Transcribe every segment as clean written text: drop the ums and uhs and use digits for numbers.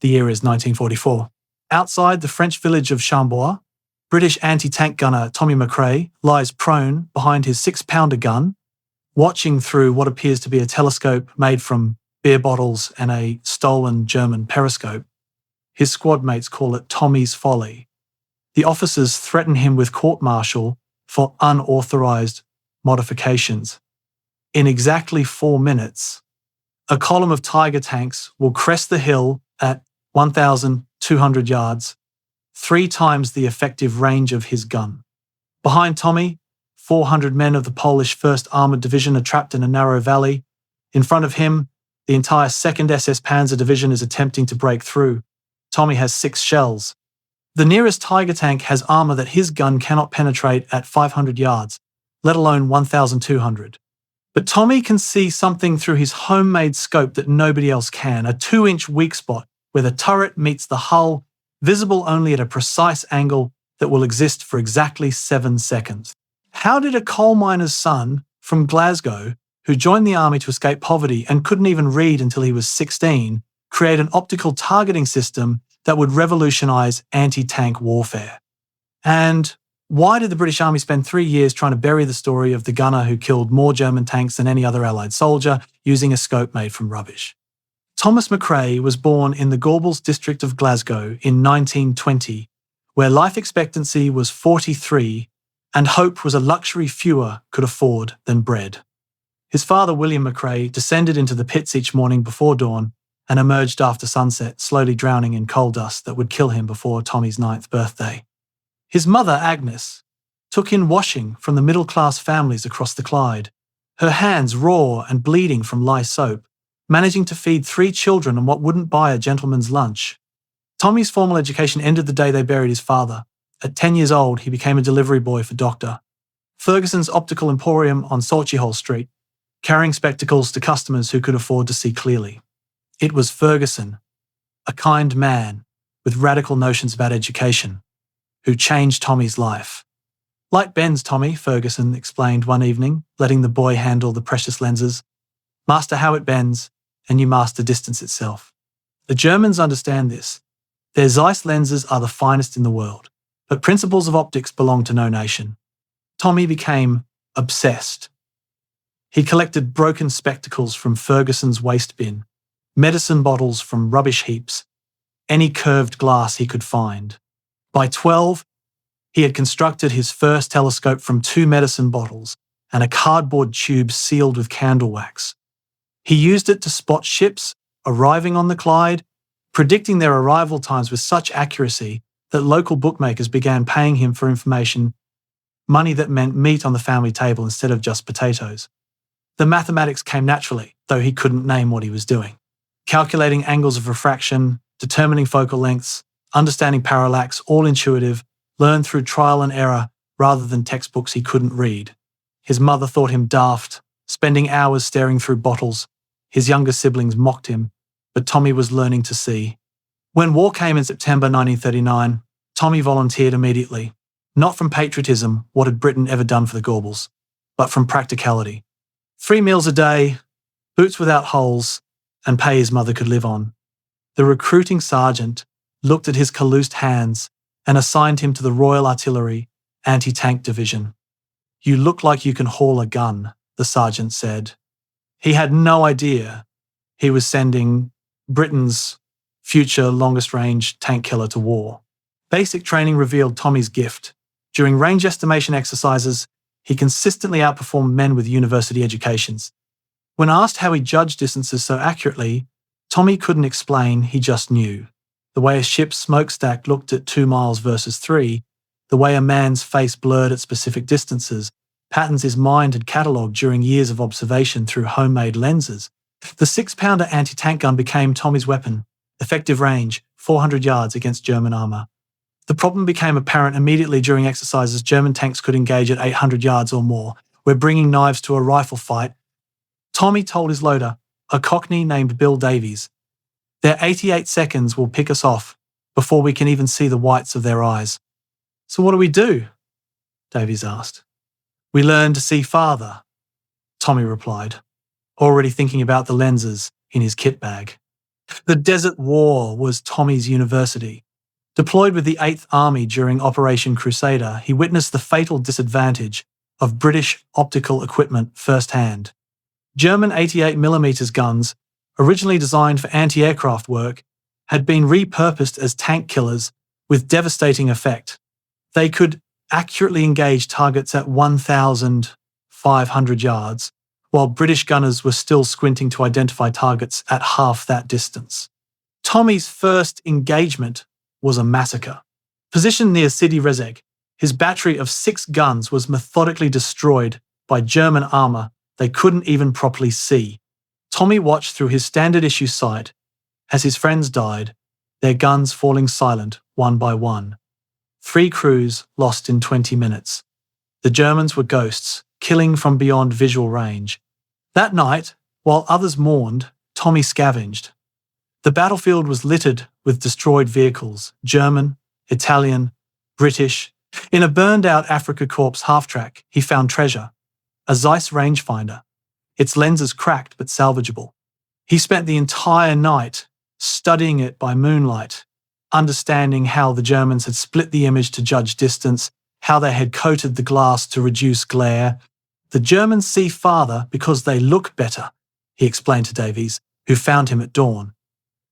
The year is 1944. Outside the French village of Chambord, British anti-tank gunner Tommy McRae lies prone behind his 6-pounder gun, watching through what appears to be a telescope made from beer bottles and a stolen German periscope. His squad mates call it Tommy's Folly. The officers threaten him with court-martial for unauthorized modifications. In exactly 4 minutes, a column of Tiger tanks will crest the hill at 1,200 yards, 3 times the effective range of his gun. Behind Tommy, 400 men of the Polish 1st Armoured Division are trapped in a narrow valley. In front of him, the entire 2nd SS Panzer Division is attempting to break through. Tommy has 6 shells. The nearest Tiger tank has armour that his gun cannot penetrate at 500 yards, let alone 1,200. But Tommy can see something through his homemade scope that nobody else can, a 2-inch weak spot where the turret meets the hull, visible only at a precise angle that will exist for exactly 7 seconds. How did a coal miner's son from Glasgow, who joined the army to escape poverty and couldn't even read until he was 16, create an optical targeting system that would revolutionise anti-tank warfare? And why did the British Army spend 3 years trying to bury the story of the gunner who killed more German tanks than any other Allied soldier using a scope made from rubbish? Thomas McRae was born in the Gorbals district of Glasgow in 1920, where life expectancy was 43 and hope was a luxury fewer could afford than bread. His father, William McRae, descended into the pits each morning before dawn and emerged after sunset, slowly drowning in coal dust that would kill him before Tommy's 9th birthday. His mother, Agnes, took in washing from the middle-class families across the Clyde, her hands raw and bleeding from lye soap, managing to feed 3 children on what wouldn't buy a gentleman's lunch. Tommy's formal education ended the day they buried his father. At 10 years old, he became a delivery boy for Dr. Ferguson's Optical Emporium on Saltyhole Street, carrying spectacles to customers who could afford to see clearly. It was Ferguson, a kind man with radical notions about education, who changed Tommy's life. "Light bends, Tommy," Ferguson explained one evening, letting the boy handle the precious lenses. "Master how it bends, and you master distance itself. The Germans understand this. Their Zeiss lenses are the finest in the world, but principles of optics belong to no nation." Tommy became obsessed. He collected broken spectacles from Ferguson's waste bin, medicine bottles from rubbish heaps, any curved glass he could find. By 12, he had constructed his first telescope from 2 medicine bottles and a cardboard tube sealed with candle wax. He used it to spot ships arriving on the Clyde, predicting their arrival times with such accuracy that local bookmakers began paying him for information, money that meant meat on the family table instead of just potatoes. The mathematics came naturally, though he couldn't name what he was doing. Calculating angles of refraction, determining focal lengths, understanding parallax, all intuitive, learned through trial and error rather than textbooks he couldn't read. His mother thought him daft, spending hours staring through bottles. His younger siblings mocked him, but Tommy was learning to see. When war came in September 1939, Tommy volunteered immediately, not from patriotism, what had Britain ever done for the Gorbals, but from practicality. 3 meals a day, boots without holes, and pay his mother could live on. The recruiting sergeant looked at his calloused hands and assigned him to the Royal Artillery Anti-Tank Division. "You look like you can haul a gun," the sergeant said. He had no idea he was sending Britain's future longest-range tank killer to war. Basic training revealed Tommy's gift. During range estimation exercises, he consistently outperformed men with university educations. When asked how he judged distances so accurately, Tommy couldn't explain, he just knew. The way a ship's smokestack looked at 2 miles versus 3, the way a man's face blurred at specific distances, patterns his mind had catalogued during years of observation through homemade lenses. The 6-pounder anti-tank gun became Tommy's weapon, effective range, 400 yards against German armour. The problem became apparent immediately during exercises. German tanks could engage at 800 yards or more. "We're bringing knives to a rifle fight," Tommy told his loader, a Cockney named Bill Davies. "Their 88 seconds will pick us off before we can even see the whites of their eyes." "So what do we do?" Davies asked. "We learn to see farther," Tommy replied, already thinking about the lenses in his kit bag. The Desert War was Tommy's university. Deployed with the 8th Army during Operation Crusader, he witnessed the fatal disadvantage of British optical equipment firsthand. German 88mm guns, originally designed for anti-aircraft work, had been repurposed as tank killers with devastating effect. They could accurately engage targets at 1,500 yards, while British gunners were still squinting to identify targets at half that distance. Tommy's first engagement was a massacre. Positioned near Sidi Rezeg, his battery of 6 guns was methodically destroyed by German armour they couldn't even properly see. Tommy watched through his standard-issue sight as his friends died, their guns falling silent one by one. 3 crews lost in 20 minutes. The Germans were ghosts, killing from beyond visual range. That night, while others mourned, Tommy scavenged. The battlefield was littered with destroyed vehicles, German, Italian, British. In a burned-out Afrika Korps half-track, he found treasure, a Zeiss rangefinder, its lenses cracked but salvageable. He spent the entire night studying it by moonlight, understanding how the Germans had split the image to judge distance, how they had coated the glass to reduce glare. The Germans see farther because they look better, he explained to Davies, who found him at dawn.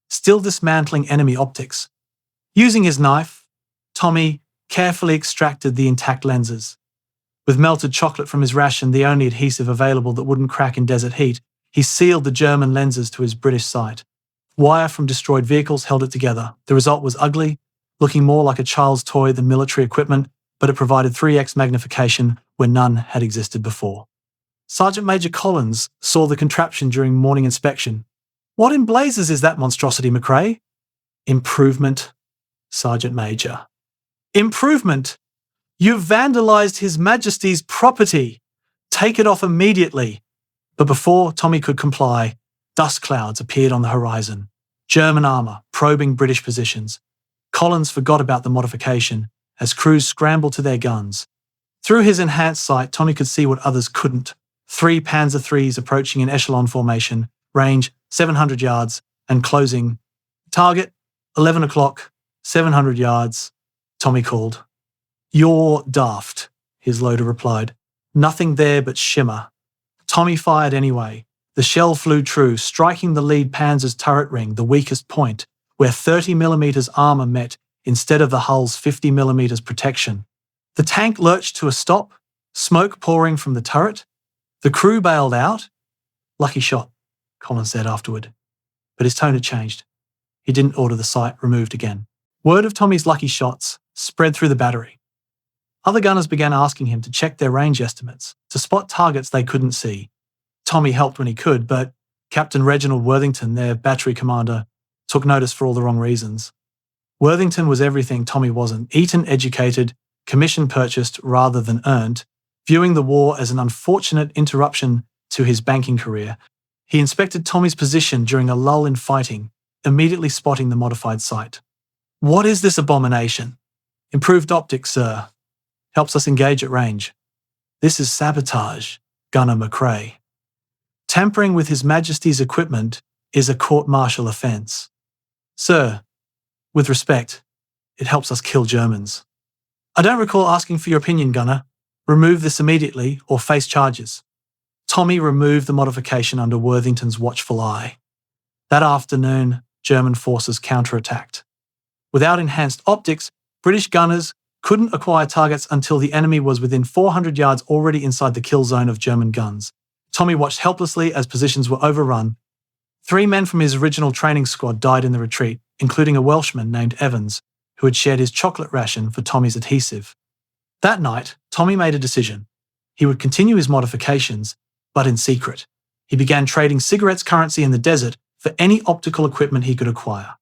Still dismantling enemy optics. Using his knife, Tommy carefully extracted the intact lenses. With melted chocolate from his ration, the only adhesive available that wouldn't crack in desert heat, he sealed the German lenses to his British sight. Wire from destroyed vehicles held it together. The result was ugly, looking more like a child's toy than military equipment, but it provided 3x magnification where none had existed before. Sergeant Major Collins saw the contraption during morning inspection. "What in blazes is that monstrosity, McRae?" "Improvement, Sergeant Major." "Improvement? You've vandalized His Majesty's property. Take it off immediately." But before Tommy could comply, dust clouds appeared on the horizon. German armour probing British positions. Collins forgot about the modification as crews scrambled to their guns. Through his enhanced sight, Tommy could see what others couldn't. 3 Panzer IIIs approaching in echelon formation, range 700 yards, and closing. "Target, 11 o'clock, 700 yards, Tommy called. "You're daft," his loader replied. "Nothing there but shimmer." Tommy fired anyway. The shell flew true, striking the lead Panzer's turret ring, the weakest point, where 30mm armour met instead of the hull's 50mm protection. The tank lurched to a stop, smoke pouring from the turret. The crew bailed out. "Lucky shot," Collins said afterward. But his tone had changed. He didn't order the sight removed again. Word of Tommy's lucky shots spread through the battery. Other gunners began asking him to check their range estimates, to spot targets they couldn't see. Tommy helped when he could, but Captain Reginald Worthington, their battery commander, took notice for all the wrong reasons. Worthington was everything Tommy wasn't: Eton-educated, commission-purchased rather than earned, viewing the war as an unfortunate interruption to his banking career. He inspected Tommy's position during a lull in fighting, immediately spotting the modified sight. "What is this abomination?" "Improved optics, sir. Helps us engage at range." "This is sabotage, Gunner McRae." "Tampering with His Majesty's equipment is a court-martial offence." "Sir, with respect, it helps us kill Germans." "I don't recall asking for your opinion, Gunner. Remove this immediately or face charges." Tommy removed the modification under Worthington's watchful eye. That afternoon, German forces counterattacked. Without enhanced optics, British gunners couldn't acquire targets until the enemy was within 400 yards already inside the kill zone of German guns. Tommy watched helplessly as positions were overrun. 3 men from his original training squad died in the retreat, including a Welshman named Evans, who had shared his chocolate ration for Tommy's adhesive. That night, Tommy made a decision. He would continue his modifications, but in secret. He began trading cigarettes currency in the desert for any optical equipment he could acquire.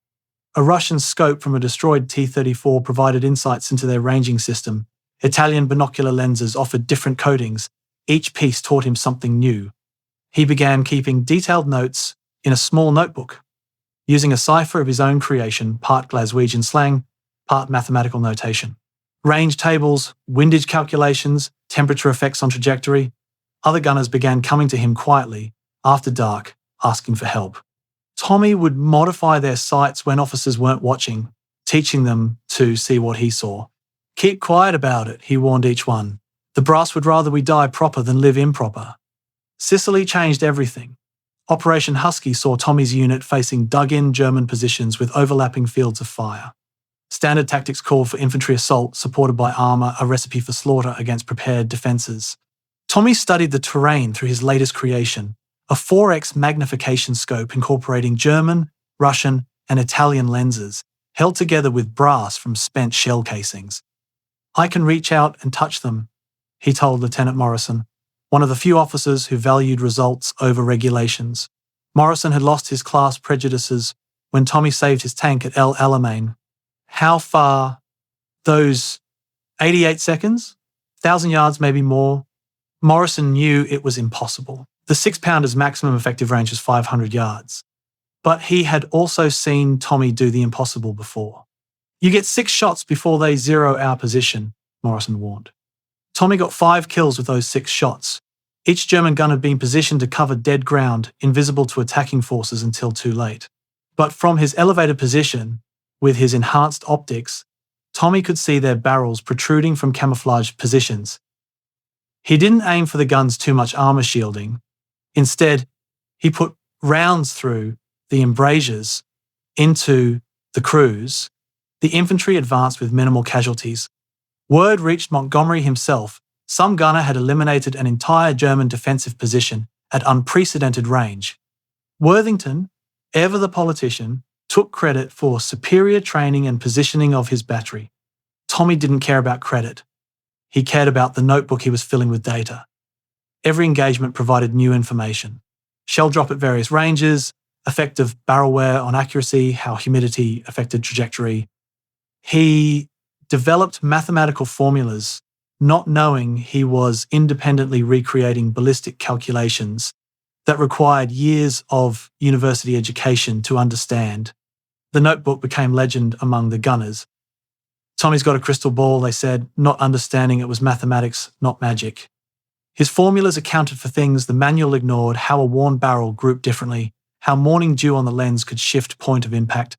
A Russian scope from a destroyed T-34 provided insights into their ranging system. Italian binocular lenses offered different coatings. Each piece taught him something new. He began keeping detailed notes in a small notebook, using a cipher of his own creation, part Glaswegian slang, part mathematical notation. Range tables, windage calculations, temperature effects on trajectory. Other gunners began coming to him quietly, after dark, asking for help. Tommy would modify their sights when officers weren't watching, teaching them to see what he saw. Keep quiet about it, he warned each one. The brass would rather we die proper than live improper. Sicily changed everything. Operation Husky saw Tommy's unit facing dug-in German positions with overlapping fields of fire. Standard tactics called for infantry assault, supported by armour, a recipe for slaughter against prepared defences. Tommy studied the terrain through his latest creation, a 4x magnification scope incorporating German, Russian, and Italian lenses, held together with brass from spent shell casings. I can reach out and touch them, he told Lieutenant Morrison, one of the few officers who valued results over regulations. Morrison had lost his class prejudices when Tommy saved his tank at El Alamein. How far? Those 88 seconds? 1,000 yards, maybe more. Morrison knew it was impossible. The 6-pounder's maximum effective range was 500 yards. But he had also seen Tommy do the impossible before. You get 6 shots before they zero our position, Morrison warned. Tommy got 5 kills with those 6 shots. Each German gun had been positioned to cover dead ground, invisible to attacking forces until too late. But from his elevated position, with his enhanced optics, Tommy could see their barrels protruding from camouflaged positions. He didn't aim for the guns' too much armour shielding. Instead, he put rounds through the embrasures into the crews. The infantry advanced with minimal casualties. Word reached Montgomery himself. Some gunner had eliminated an entire German defensive position at unprecedented range. Worthington, ever the politician, took credit for superior training and positioning of his battery. Tommy didn't care about credit. He cared about the notebook he was filling with data. Every engagement provided new information. Shell drop at various ranges, effect of barrel wear on accuracy, how humidity affected trajectory. He developed mathematical formulas, not knowing he was independently recreating ballistic calculations that required years of university education to understand. The notebook became legend among the gunners. Tommy's got a crystal ball, they said, not understanding it was mathematics, not magic. His formulas accounted for things the manual ignored, how a worn barrel grouped differently, how morning dew on the lens could shift point of impact,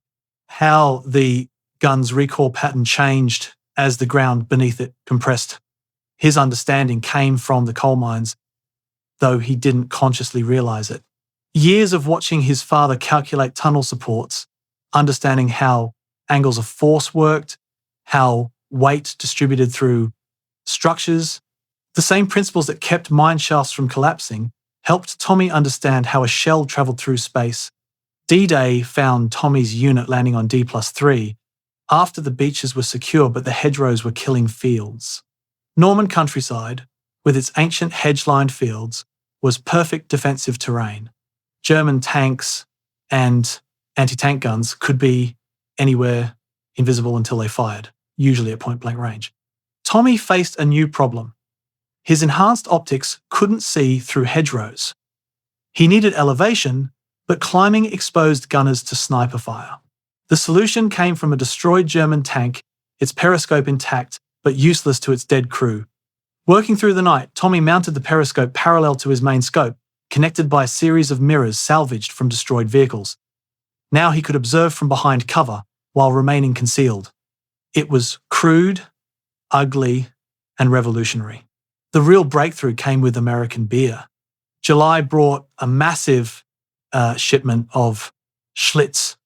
how the gun's recoil pattern changed as the ground beneath it compressed. His understanding came from the coal mines, though he didn't consciously realize it. Years of watching his father calculate tunnel supports, understanding how angles of force worked, how weight distributed through structures, the same principles that kept mine shafts from collapsing, helped Tommy understand how a shell travelled through space. D-Day found Tommy's unit landing on D+3 after the beaches were secure but the hedgerows were killing fields. Norman countryside, with its ancient hedge-lined fields, was perfect defensive terrain. German tanks and anti-tank guns could be anywhere invisible until they fired, usually at point-blank range. Tommy faced a new problem. His enhanced optics couldn't see through hedgerows. He needed elevation, but climbing exposed gunners to sniper fire. The solution came from a destroyed German tank, its periscope intact, but useless to its dead crew. Working through the night, Tommy mounted the periscope parallel to his main scope, connected by a series of mirrors salvaged from destroyed vehicles. Now he could observe from behind cover while remaining concealed. It was crude, ugly, and revolutionary. The real breakthrough came with American beer. July brought a massive shipment of Schlitz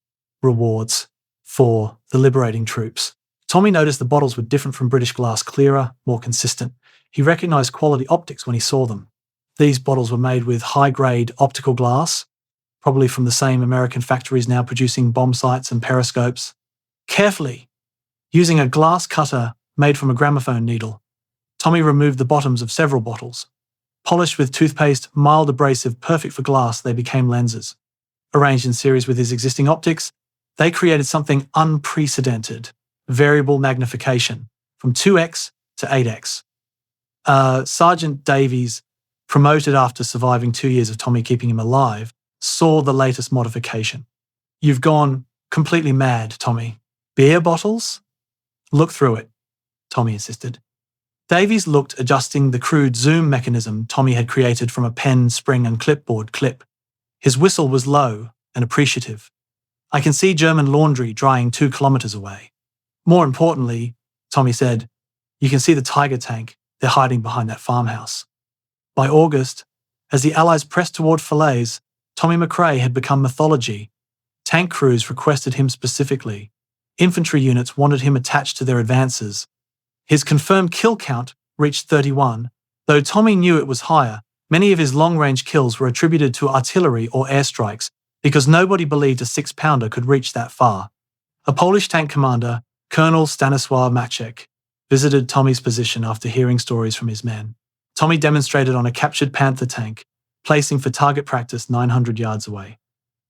rewards for the liberating troops. Tommy noticed the bottles were different from British glass, clearer, more consistent. He recognized quality optics when he saw them. These bottles were made with high-grade optical glass, probably from the same American factories now producing bomb sights and periscopes. Carefully, using a glass cutter made from a gramophone needle, Tommy removed the bottoms of several bottles. Polished with toothpaste, mild abrasive, perfect for glass, they became lenses. Arranged in series with his existing optics, they created something unprecedented: variable magnification, from 2x to 8x. Sergeant Davies, promoted after surviving 2 years of Tommy keeping him alive, saw the latest modification. "You've gone completely mad, Tommy. Beer bottles? Look through it," Tommy insisted. Davies looked, adjusting the crude zoom mechanism Tommy had created from a pen, spring, and clipboard clip. His whistle was low, and appreciative. I can see German laundry drying 2 kilometers away. More importantly, Tommy said, you can see the Tiger tank. They're hiding behind that farmhouse. By August, as the Allies pressed toward Falaise, Tommy McRae had become mythology. Tank crews requested him specifically. Infantry units wanted him attached to their advances. His confirmed kill count reached 31. Though Tommy knew it was higher, many of his long-range kills were attributed to artillery or airstrikes because nobody believed a 6-pounder could reach that far. A Polish tank commander, Colonel Stanisław Maciek, visited Tommy's position after hearing stories from his men. Tommy demonstrated on a captured Panther tank, placing for target practice 900 yards away.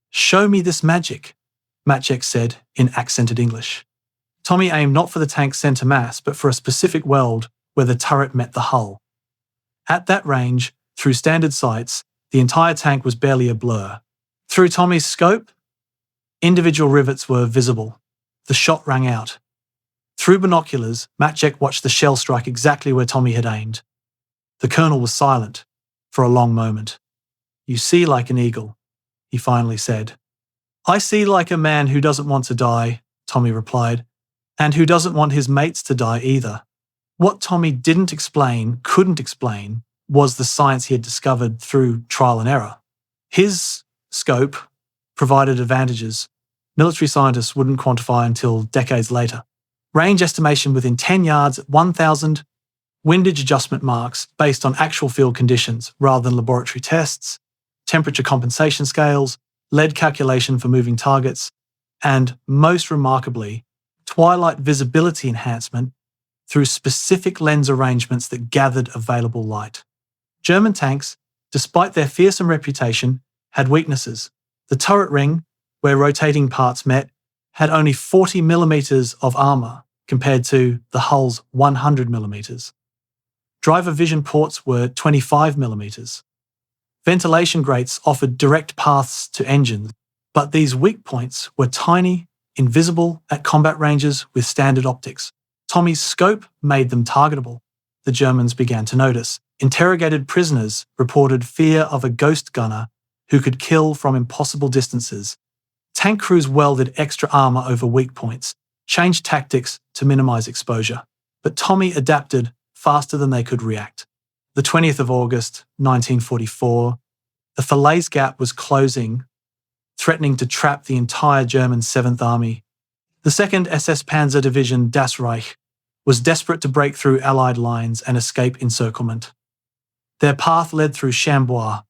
"Show me this magic," Maciek said in accented English. Tommy aimed not for the tank's center mass, but for a specific weld where the turret met the hull. At that range, through standard sights, the entire tank was barely a blur. Through Tommy's scope, individual rivets were visible. The shot rang out. Through binoculars, Maciek watched the shell strike exactly where Tommy had aimed. The colonel was silent for a long moment. "You see like an eagle," he finally said. "I see like a man who doesn't want to die," Tommy replied, "and who doesn't want his mates to die either." What Tommy couldn't explain, was the science he had discovered through trial and error. His scope provided advantages military scientists wouldn't quantify until decades later. Range estimation within 10 yards at 1,000, windage adjustment marks based on actual field conditions rather than laboratory tests, temperature compensation scales, lead calculation for moving targets, and, most remarkably, twilight visibility enhancement through specific lens arrangements that gathered available light. German tanks, despite their fearsome reputation, had weaknesses. The turret ring, where rotating parts met, had only 40 millimeters of armor compared to the hull's 100 millimeters. Driver vision ports were 25 millimeters. Ventilation grates offered direct paths to engines, but these weak points were tiny, invisible at combat ranges with standard optics. Tommy's scope made them targetable. The Germans began to notice. Interrogated prisoners reported fear of a ghost gunner who could kill from impossible distances. Tank crews welded extra armor over weak points, changed tactics to minimize exposure. But Tommy adapted faster than they could react. The 20th of August, 1944, the Falaise Gap was closing, threatening to trap the entire German 7th Army. The 2nd SS Panzer Division Das Reich was desperate to break through Allied lines and escape encirclement. Their path led through Chambois,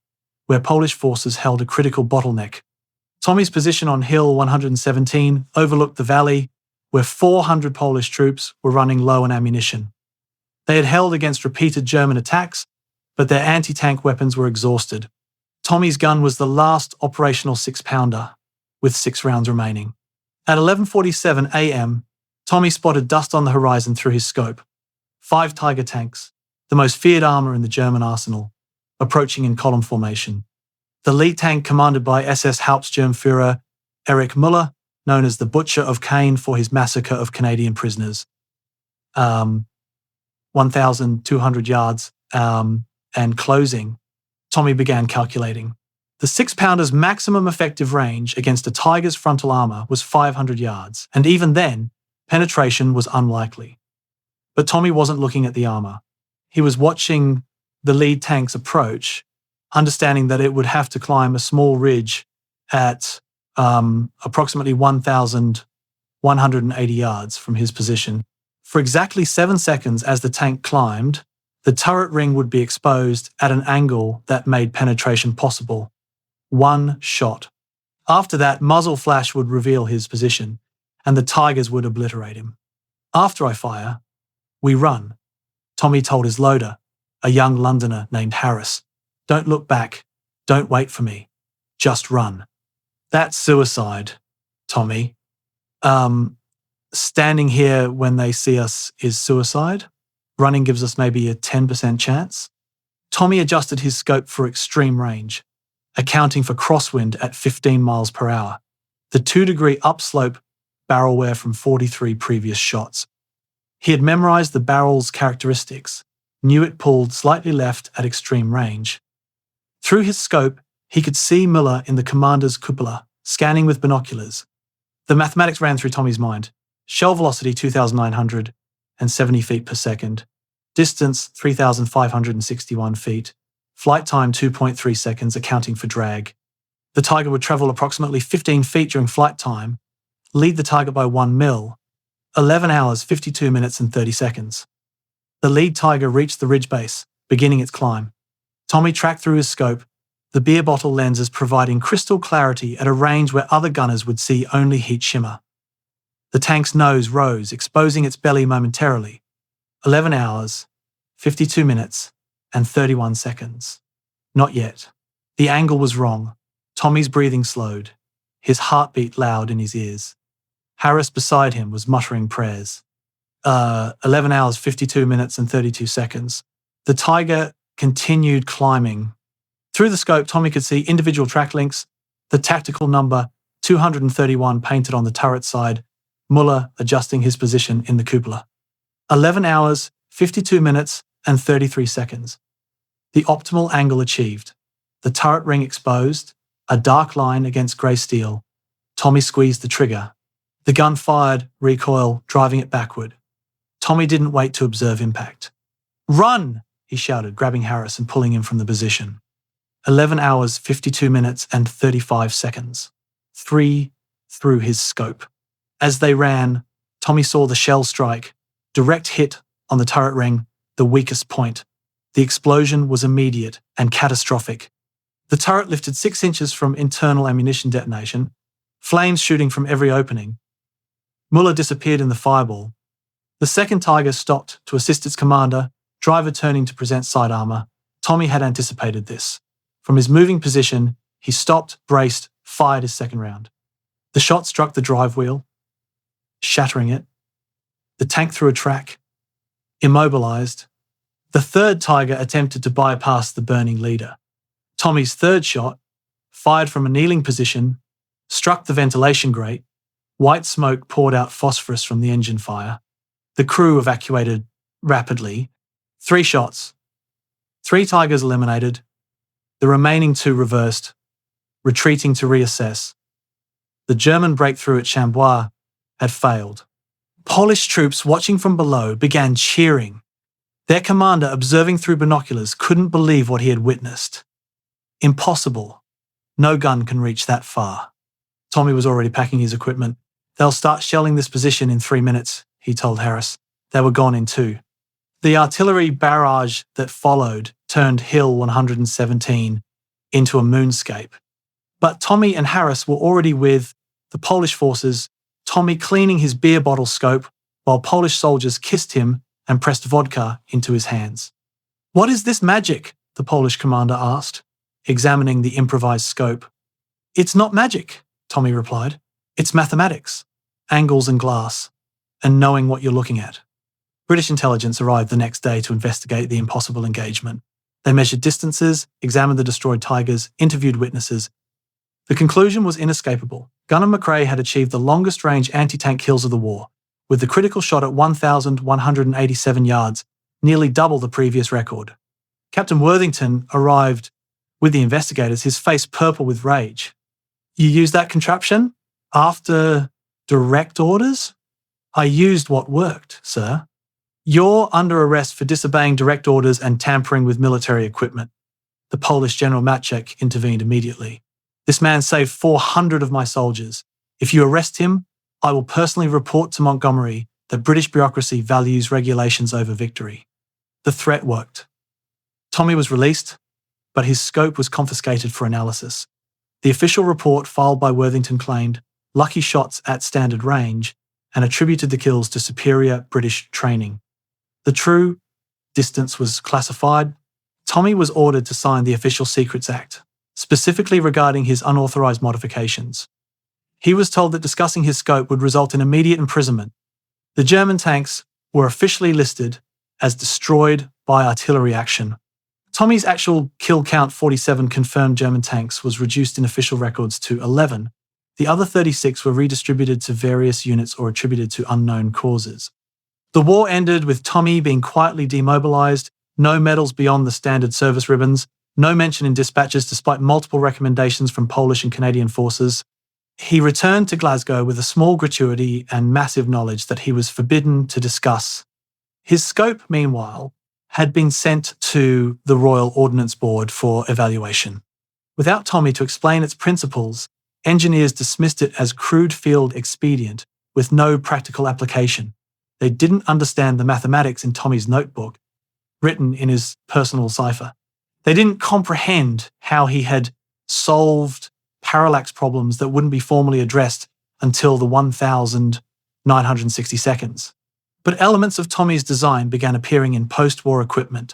where Polish forces held a critical bottleneck. Tommy's position on Hill 117 overlooked the valley, where 400 Polish troops were running low on ammunition. They had held against repeated German attacks, but their anti-tank weapons were exhausted. Tommy's gun was the last operational 6-pounder, with 6 rounds remaining. At 11:47 a.m., Tommy spotted dust on the horizon through his scope. 5 Tiger tanks, the most feared armor in the German arsenal, approaching in column formation. The lead tank commanded by SS Hauptsturmführer Erich Müller, known as the Butcher of Cain for his massacre of Canadian prisoners. 1,200 yards and closing, Tommy began calculating. The 6-pounder's maximum effective range against a Tiger's frontal armor was 500 yards, and even then, penetration was unlikely. But Tommy wasn't looking at the armor. He was watching the lead tank's approach, understanding that it would have to climb a small ridge at approximately 1,180 yards from his position. For exactly 7 seconds as the tank climbed, the turret ring would be exposed at an angle that made penetration possible. 1 shot. After that, muzzle flash would reveal his position, and the Tigers would obliterate him. "After I fire, we run," Tommy told his loader, a young Londoner named Harris. "Don't look back. Don't wait for me. Just run." "That's suicide, Tommy." Standing here when they see us is suicide. Running gives us maybe a 10% chance." Tommy adjusted his scope for extreme range, accounting for crosswind at 15 miles per hour, the 2-degree upslope barrel wear from 43 previous shots. He had memorized the barrel's characteristics, knew it pulled slightly left at extreme range. Through his scope, he could see Müller in the commander's cupola, scanning with binoculars. The mathematics ran through Tommy's mind. Shell velocity 2,970 feet per second. Distance 3,561 feet. Flight time 2.3 seconds, accounting for drag. The tiger would travel approximately 15 feet during flight time, lead the target by 1 mil, 11 hours, 52 minutes and 30 seconds. The lead tiger reached the ridge base, beginning its climb. Tommy tracked through his scope, the beer bottle lenses providing crystal clarity at a range where other gunners would see only heat shimmer. The tank's nose rose, exposing its belly momentarily. 11 hours, 52 minutes, and 31 seconds. Not yet. The angle was wrong. Tommy's breathing slowed, his heartbeat loud in his ears. Harris beside him was muttering prayers. 11 hours, 52 minutes, and 32 seconds. The tiger continued climbing. Through the scope, Tommy could see individual track links, the tactical number 231 painted on the turret side, Muller adjusting his position in the cupola. 11 hours, 52 minutes, and 33 seconds. The optimal angle achieved. The turret ring exposed, a dark line against grey steel. Tommy squeezed the trigger. The gun fired, recoil, driving it backward. Tommy didn't wait to observe impact. "Run!" he shouted, grabbing Harris and pulling him from the position. 11 hours, 52 minutes, and 35 seconds. 3 through his scope. As they ran, Tommy saw the shell strike, direct hit on the turret ring, the weakest point. The explosion was immediate and catastrophic. The turret lifted 6 inches from internal ammunition detonation, flames shooting from every opening. Muller disappeared in the fireball. The second Tiger stopped to assist its commander, driver turning to present side armor. Tommy had anticipated this. From his moving position, he stopped, braced, fired his second round. The shot struck the drive wheel, shattering it. The tank threw a track, immobilized. The third Tiger attempted to bypass the burning leader. Tommy's third shot, fired from a kneeling position, struck the ventilation grate. White smoke poured out phosphorus from the engine fire. The crew evacuated rapidly. 3 shots. 3 Tigers eliminated. The remaining 2 reversed, retreating to reassess. The German breakthrough at Chambois had failed. Polish troops watching from below began cheering. Their commander, observing through binoculars, couldn't believe what he had witnessed. Impossible. No gun can reach that far. Tommy was already packing his equipment. "They'll start shelling this position in 3 minutes, he told Harris. They were gone in 2. The artillery barrage that followed turned Hill 117 into a moonscape. But Tommy and Harris were already with the Polish forces, Tommy cleaning his beer bottle scope while Polish soldiers kissed him and pressed vodka into his hands. "What is this magic?" the Polish commander asked, examining the improvised scope. "It's not magic," Tommy replied. "It's mathematics, angles and glass, and knowing what you're looking at." British intelligence arrived the next day to investigate the impossible engagement. They measured distances, examined the destroyed Tigers, interviewed witnesses. The conclusion was inescapable. Gunner McRae had achieved the longest-range anti-tank kills of the war, with the critical shot at 1,187 yards, nearly double the previous record. Captain Worthington arrived with the investigators, his face purple with rage. "You used that contraption? After direct orders?" "I used what worked, sir." "You're under arrest for disobeying direct orders and tampering with military equipment." The Polish General Maciek intervened immediately. "This man saved 400 of my soldiers. If you arrest him, I will personally report to Montgomery that British bureaucracy values regulations over victory." The threat worked. Tommy was released, but his scope was confiscated for analysis. The official report filed by Worthington claimed lucky shots at standard range and attributed the kills to superior British training. The true distance was classified. Tommy was ordered to sign the Official Secrets Act, specifically regarding his unauthorized modifications. He was told that discussing his scope would result in immediate imprisonment. The German tanks were officially listed as destroyed by artillery action. Tommy's actual kill count, 47 confirmed German tanks, was reduced in official records to 11. The other 36 were redistributed to various units or attributed to unknown causes. The war ended with Tommy being quietly demobilized, no medals beyond the standard service ribbons, no mention in dispatches despite multiple recommendations from Polish and Canadian forces. He returned to Glasgow with a small gratuity and massive knowledge that he was forbidden to discuss. His scope, meanwhile, had been sent to the Royal Ordnance Board for evaluation. Without Tommy to explain its principles, engineers dismissed it as crude field expedient with no practical application. They didn't understand the mathematics in Tommy's notebook, written in his personal cipher. They didn't comprehend how he had solved parallax problems that wouldn't be formally addressed until the 1960 seconds. But elements of Tommy's design began appearing in post-war equipment.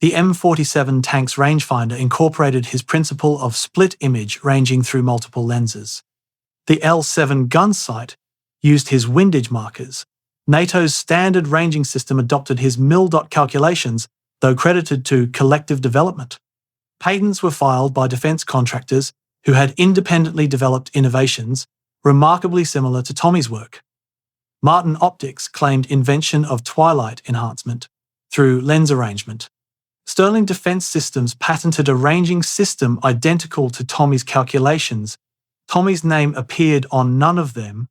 The M47 tank's rangefinder incorporated his principle of split image ranging through multiple lenses. The L7 gun sight used his windage markers. NATO's standard ranging system adopted his mil-dot calculations, though credited to collective development. Patents were filed by defence contractors who had independently developed innovations remarkably similar to Tommy's work. Martin Optics claimed invention of twilight enhancement through lens arrangement. Sterling Defence Systems patented a ranging system identical to Tommy's calculations. Tommy's name appeared on none of them.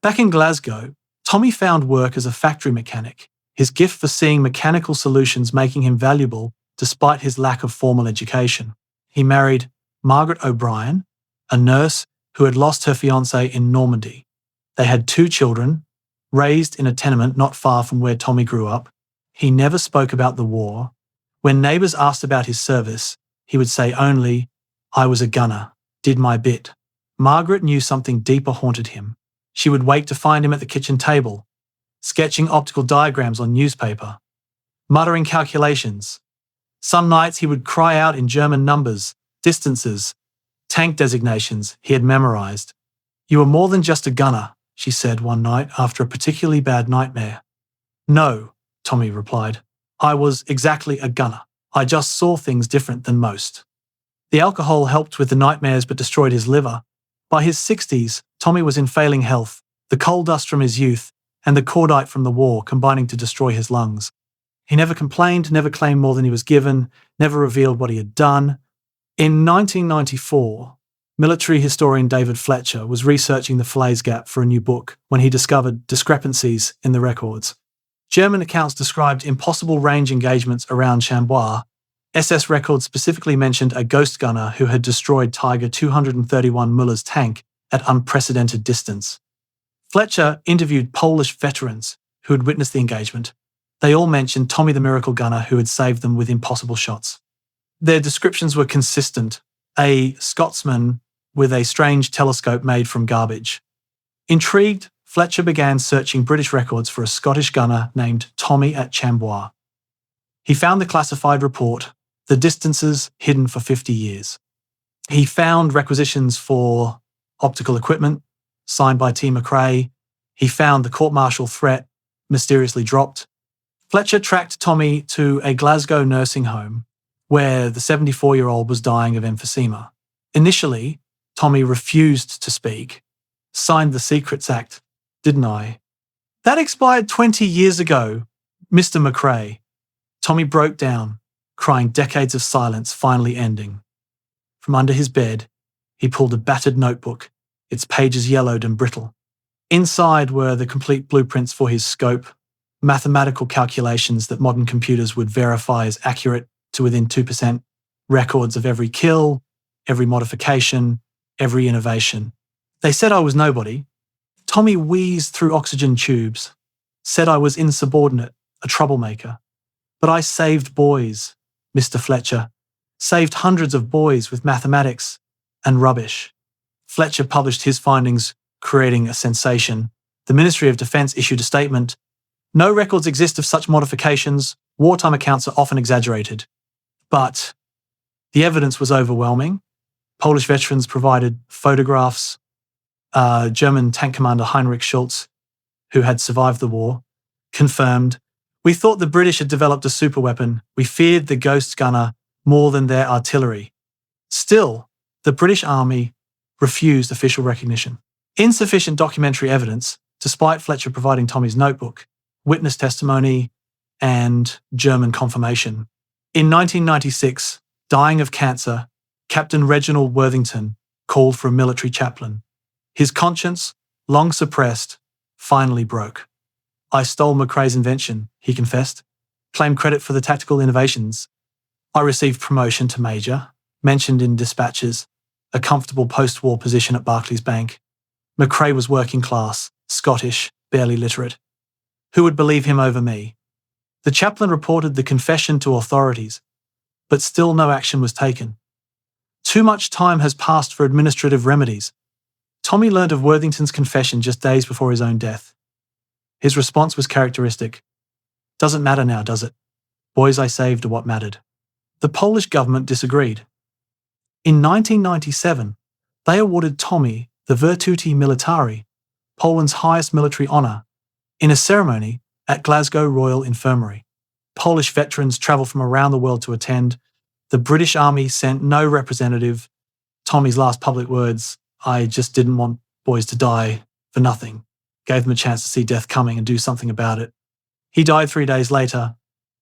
Back in Glasgow, Tommy found work as a factory mechanic, his gift for seeing mechanical solutions making him valuable despite his lack of formal education. He married Margaret O'Brien, a nurse who had lost her fiancé in Normandy. They had 2 children, raised in a tenement not far from where Tommy grew up. He never spoke about the war. When neighbours asked about his service, he would say only, "I was a gunner, did my bit." Margaret knew something deeper haunted him. She would wake to find him at the kitchen table, sketching optical diagrams on newspaper, muttering calculations. Some nights he would cry out in German numbers, distances, tank designations he had memorized. "You were more than just a gunner," she said one night after a particularly bad nightmare. "No," Tommy replied. "I was exactly a gunner. I just saw things different than most." The alcohol helped with the nightmares but destroyed his liver. By his 60s, Tommy was in failing health, the coal dust from his youth and the cordite from the war combining to destroy his lungs. He never complained, never claimed more than he was given, never revealed what he had done. In 1994, military historian David Fletcher was researching the Falaise Gap for a new book when he discovered discrepancies in the records. German accounts described impossible range engagements around Chambois. SS records specifically mentioned a ghost gunner who had destroyed Tiger 231 Muller's tank at unprecedented distance. Fletcher interviewed Polish veterans who had witnessed the engagement. They all mentioned Tommy the Miracle Gunner who had saved them with impossible shots. Their descriptions were consistent: a Scotsman with a strange telescope made from garbage. Intrigued, Fletcher began searching British records for a Scottish gunner named Tommy at Chambois. He found the classified report, the distances hidden for 50 years. He found requisitions for optical equipment, signed by T. McRae. He found the court-martial threat, mysteriously dropped. Fletcher tracked Tommy to a Glasgow nursing home, where the 74-year-old was dying of emphysema. Initially, Tommy refused to speak. "Signed the Secrets Act, didn't I?" "That expired 20 years ago, Mr. McRae." Tommy broke down, crying decades of silence finally ending. From under his bed, he pulled a battered notebook, its pages yellowed and brittle. Inside were the complete blueprints for his scope, mathematical calculations that modern computers would verify as accurate to within 2%, records of every kill, every modification, every innovation. "They said I was nobody." Tommy wheezed through oxygen tubes, said I was insubordinate, a troublemaker. "But I saved boys, Mr. Fletcher, saved hundreds of boys with mathematics and rubbish." Fletcher published his findings, creating a sensation. The Ministry of Defence issued a statement: "No records exist of such modifications. Wartime accounts are often exaggerated." But the evidence was overwhelming. Polish veterans provided photographs. German tank commander Heinrich Schultz, who had survived the war, confirmed, "We thought the British had developed a superweapon. We feared the ghost gunner more than their artillery." Still, the British Army refused official recognition. Insufficient documentary evidence, despite Fletcher providing Tommy's notebook, witness testimony, and German confirmation. In 1996, dying of cancer, Captain Reginald Worthington called for a military chaplain. His conscience, long suppressed, finally broke. "I stole McCrae's invention," he confessed, claimed credit for the tactical innovations. "I received promotion to major, mentioned in dispatches, a comfortable post-war position at Barclays Bank. McCrae was working class, Scottish, barely literate. Who would believe him over me?" The chaplain reported the confession to authorities, but still no action was taken. Too much time has passed for administrative remedies. Tommy learnt of Worthington's confession just days before his own death. His response was characteristic. "Doesn't matter now, does it? Boys I saved are what mattered." The Polish government disagreed. In 1997, they awarded Tommy the Virtuti Militari, Poland's highest military honour, in a ceremony at Glasgow Royal Infirmary. Polish veterans travelled from around the world to attend. The British Army sent no representative. Tommy's last public words, "I just didn't want boys to die for nothing," gave them a chance to see death coming and do something about it. He died 3 days later,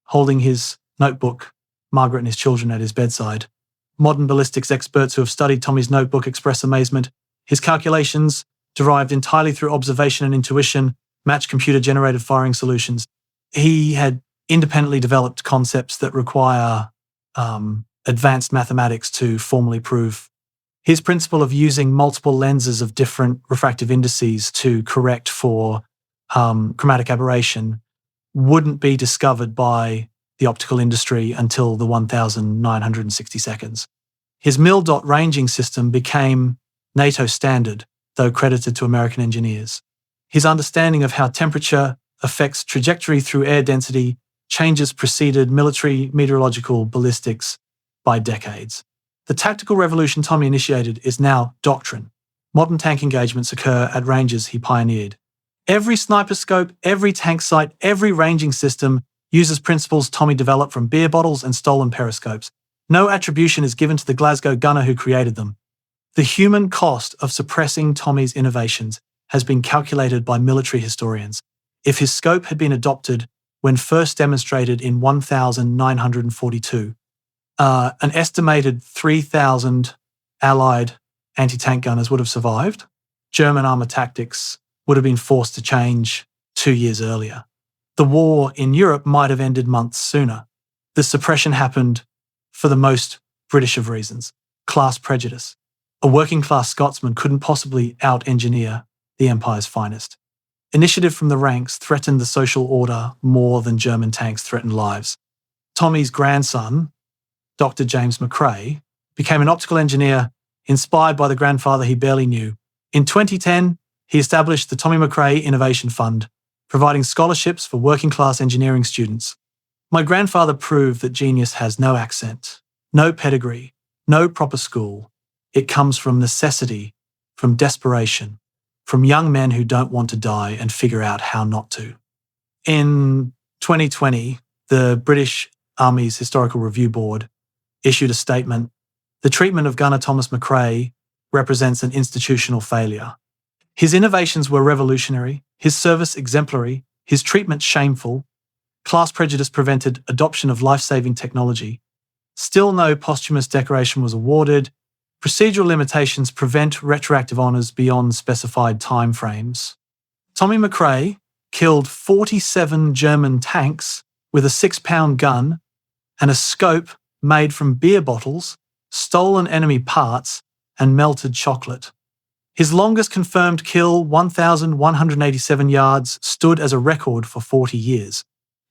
holding his notebook, Margaret and his children at his bedside. Modern ballistics experts who have studied Tommy's notebook express amazement. His calculations, derived entirely through observation and intuition, match computer-generated firing solutions. He had independently developed concepts that require advanced mathematics to formally prove. His principle of using multiple lenses of different refractive indices to correct for chromatic aberration wouldn't be discovered by the optical industry until the 1960 seconds. His mil-dot ranging system became NATO standard, though credited to American engineers. His understanding of how temperature affects trajectory through air density changes preceded military meteorological ballistics by decades. The tactical revolution Tommy initiated is now doctrine. Modern tank engagements occur at ranges he pioneered. Every sniper scope, every tank sight, every ranging system uses principles Tommy developed from beer bottles and stolen periscopes. No attribution is given to the Glasgow gunner who created them. The human cost of suppressing Tommy's innovations has been calculated by military historians. If his scope had been adopted when first demonstrated in 1942, an estimated 3,000 Allied anti-tank gunners would have survived. German armour tactics would have been forced to change 2 years earlier. The war in Europe might have ended months sooner. The suppression happened for the most British of reasons: class prejudice. A working-class Scotsman couldn't possibly out-engineer the Empire's finest. Initiative from the ranks threatened the social order more than German tanks threatened lives. Tommy's grandson, Dr. James McCrae, became an optical engineer inspired by the grandfather he barely knew. In 2010, he established the Tommy McCrae Innovation Fund, providing scholarships for working-class engineering students. "My grandfather proved that genius has no accent, no pedigree, no proper school. It comes from necessity, from desperation, from young men who don't want to die and figure out how not to." In 2020, the British Army's Historical Review Board issued a statement. "The treatment of gunner Thomas McCrae represents an institutional failure. His innovations were revolutionary, his service exemplary, his treatment shameful. Class prejudice prevented adoption of life-saving technology. Still no posthumous decoration was awarded. Procedural limitations prevent retroactive honours beyond specified timeframes." Tommy McCrae killed 47 German tanks with a 6-pound gun and a scope made from beer bottles, stolen enemy parts, and melted chocolate. His longest confirmed kill, 1,187 yards, stood as a record for 40 years.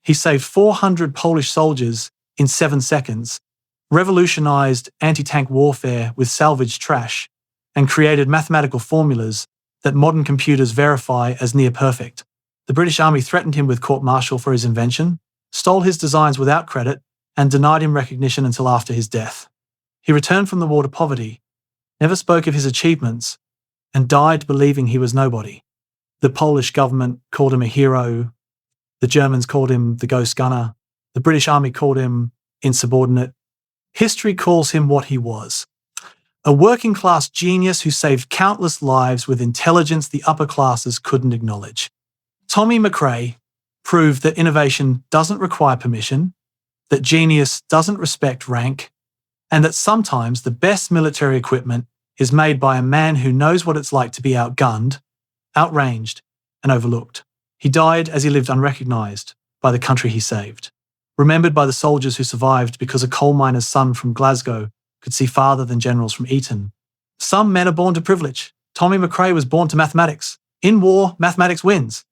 He saved 400 Polish soldiers in 7 seconds, revolutionized anti-tank warfare with salvaged trash, and created mathematical formulas that modern computers verify as near perfect. The British Army threatened him with court-martial for his invention, stole his designs without credit, and denied him recognition until after his death. He returned from the war to poverty, never spoke of his achievements, and died believing he was nobody. The Polish government called him a hero. The Germans called him the ghost gunner. The British Army called him insubordinate. History calls him what he was: a working-class genius who saved countless lives with intelligence the upper classes couldn't acknowledge. Tommy McCrae proved that innovation doesn't require permission, that genius doesn't respect rank, and that sometimes the best military equipment is made by a man who knows what it's like to be outgunned, outranged, and overlooked. He died as he lived unrecognized by the country he saved, remembered by the soldiers who survived because a coal miner's son from Glasgow could see farther than generals from Eton. Some men are born to privilege. Tommy McRae was born to mathematics. In war, mathematics wins.